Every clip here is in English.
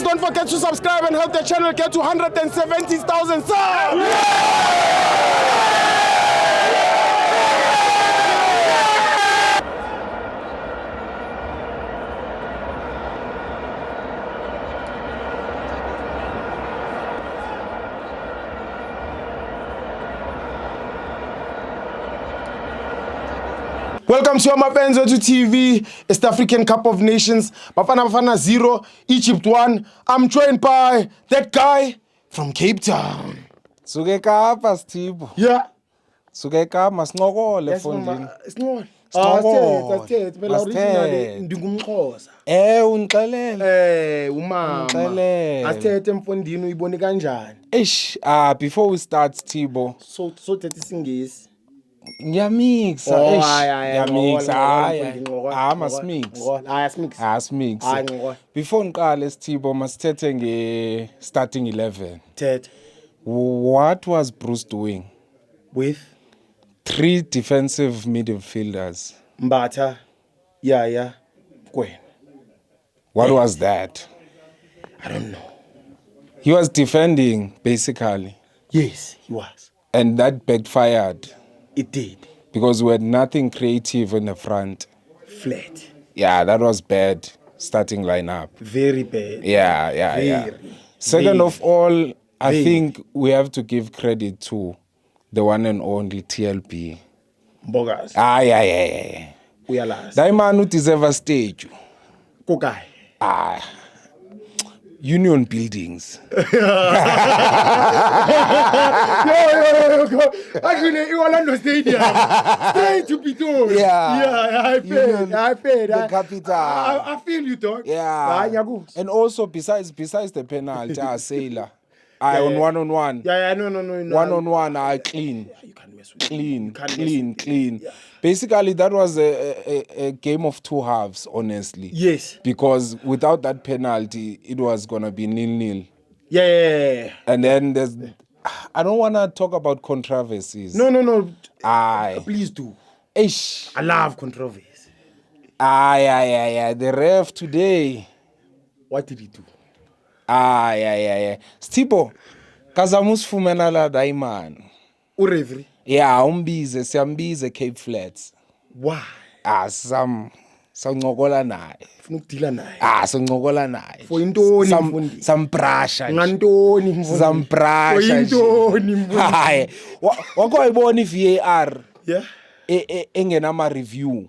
don't forget to subscribe and help the channel get to 170,000 subs. Welcome to Mapenzo to TV, East African Cup of Nations. Bafana 0, Egypt 1. I'm joined by that guy from Cape Town. Suke kapa Steve. Yeah. Suke kapa sinqokole efondini. Sinqokole. Sinqokole. Phela originally ndingumXhosa. Ungixelele. Umama. Ngixelele. Asithethe emfondini uyibone kanjani? Before we start Thibo. So thathe isingisi. Ngiyamixa. Masimix. Before ngiqale Steve masithethe nge starting 11. Thethe. What was Bruce doing With 3 defensive midfielders? Mbatha, Yaya, Gwen. What was that? I don't know. He was defending basically. Yes, he was. And that backfired. It did. Because we had nothing creative in the front. Flat. Yeah, that was bad starting lineup. Very bad. Yeah. Second of all, I think we have to give credit to the one and only TLB. Bogas. Yeah. Uyalazi. That man who deserve a stage. Kokai. Union buildings. Yo. Actually, Orlando Stadium. Straight to Piton. Yeah, I paid. The capital. I feel you, dog. Yeah. And also, besides the penalty, Sailor. On one-on-one. No. One-on-one, I clean. You can't mess with Clean. Yeah. Basically, that was a game of 2 halves, honestly. Yes. Because without that penalty, it was going to be 0-0. Yeah. And then I don't want to talk about controversies. No. Please do. Ish. I love controversy. Yeah. The ref today. What did he do? Yeah. Stipo, kazamus fumena la daiman. Urevery. Yeah, siyambize Cape Flats. Why? Sangokola naye. Ufuna ukudila naye. Sangokola naye. For intoni mfundi? Samprasha. Ngantoni mfundi? Samprasha. For intoni mfundi? Hayi. Wako ayibona iVAR. Yeah. Engena ama review.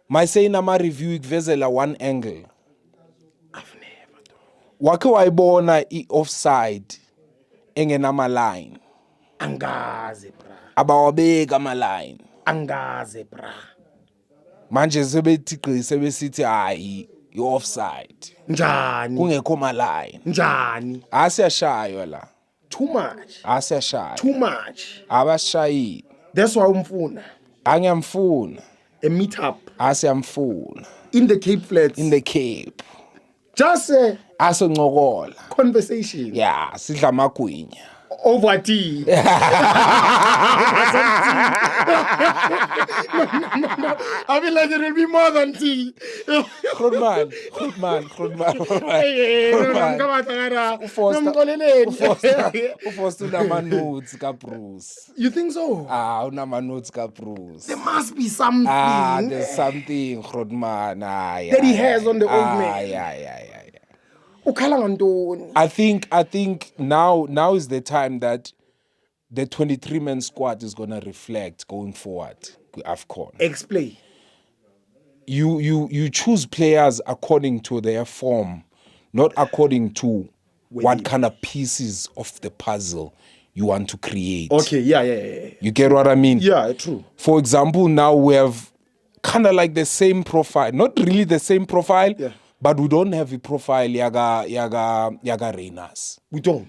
Mayise nama review ikuvezela one angle. I've never done. Wake wayibona i-offside engena ama line. Angaze bra. Abawabeka ama line. Angaze bra. Manje sebesithi hayi i-offside. Njani? Kungekho ama line. Njani? Asiyashaywa la. Too much. Asiyashaywa. Too much. Abashayile. That's why umfuna. Angiyamfuna. A meetup. Asiyamfuna. In the Cape Flats. In the Cape. Just a Asoncokola. conversation. Yeah, sidla amagwinya. Over tea. I feel like there will be more than tea. Grootman. Ufoster unama notes ka Bruce. You think so? Unama notes ka Bruce. There must be something. There's something, Grootman. That he has on the old man. Yeah. I think now is the time that the 23-man squad is gonna reflect going forward. AFCON. Explain. You choose players according to their form, not according to what kind of pieces of the puzzle you want to create. Okay, yeah. You get what I mean? Yeah, true. For example, now we have kind of like the same profile, not really the same profile. Yeah. But we don't have a profile yaga Reinas. We don't.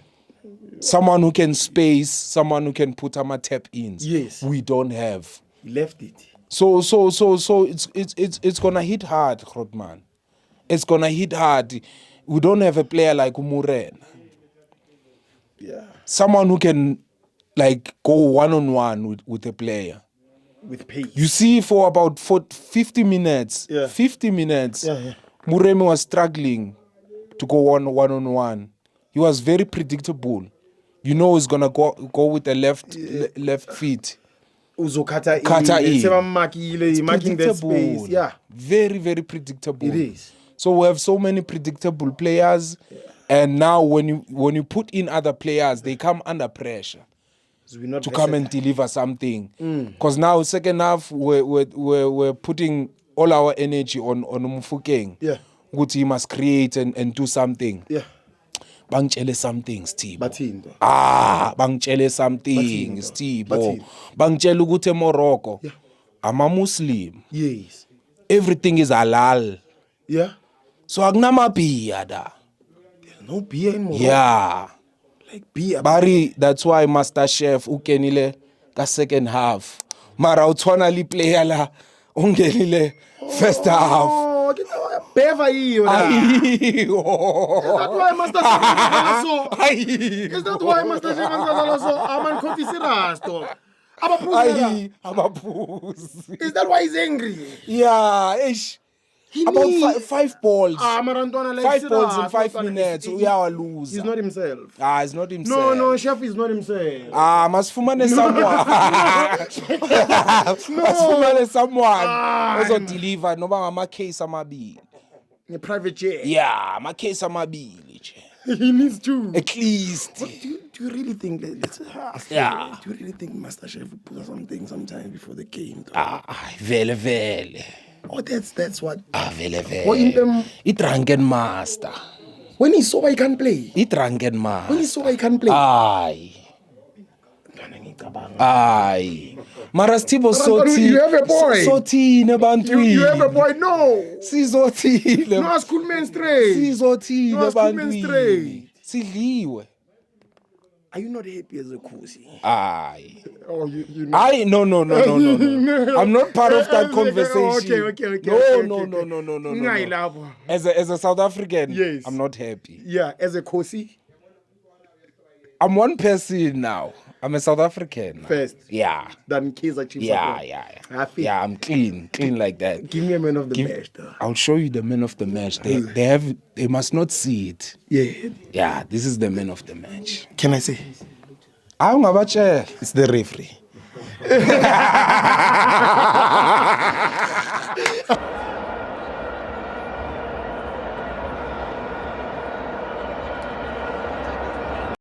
Someone who can space, someone who can put ama tap ins. Yes. We don't have. We left it. So it's gonna hit hard, Grootman. It's gonna hit hard. We don't have a player like Umuren. Yeah. Someone who can like go one-on-one with a player. With pace. You see, for about 50 minutes, Yeah. 50 minutes, Yeah. Muremi was struggling to go one-on-one. He was very predictable. You know he's gonna go with the left feet. Uzokata marking that space. Yeah. Very, very predictable. It is. So we have so many predictable players, and now when you put in other players, they come under pressure to come and deliver something. Because now second half we're putting all our energy on Mufokeng. Yeah. Good, he must create and do something. Yeah. Bangchele something, Steve. Bathini. Bangchele something, Steve. Bangchele ukuthi Morocco. Yeah. I'm a Muslim. Yes. Everything is halal. Yeah. So akunama beer da. There's no beer in Morocco. Yeah. Like beer. Bari, that's why Master Chef ukenile ka second half. Mara utshwana li player la ungenile first half. Oh, get that beva hiyo la. Is that why Master Chef Is that why Master Chef so aman confisi rasto? Abaphuzi. Is that why he's angry? Yeah, ish. About five balls. Marantwana like 5 balls in 5 minutes. We are a loser. He's not himself. He's not himself. No, Chef is not himself. Masifumane someone. Masifumane someone. Also deliver no ngama case amabili. A private jet. Yeah, ama case amabili. He needs to. At least. But do you really think that Yeah. Do you really think Master Chef will put something sometime before the game? Vele. Oh, that's what. Vele. Or in them, Drunken master. when he's sober, he can't play. Drunken master. When he's sober, he can't play. Aye. Mara Stibo Soti. You have a boy. Soti nebantwini. You have a boy. No. Sizoti. No, school men straight. Sizoti No, school men nebantwini. straight. Sidliwe. Are you not happy as a Kosi? Aye. Oh, you know. Aye, no. I'm not part of that conversation. Okay. No. As a South African, Yes. I'm not happy. Yeah, as a Kosi. I'm one person now. I'm a South African. First. Yeah. Then Kaizer Chiefs. Yeah. I feel. Yeah, I'm clean like that. Give me a man of the match, though. I'll show you the man of the match. They must not see it. Yeah. Yeah, this is the man of the match. Can I say? It's It's the referee.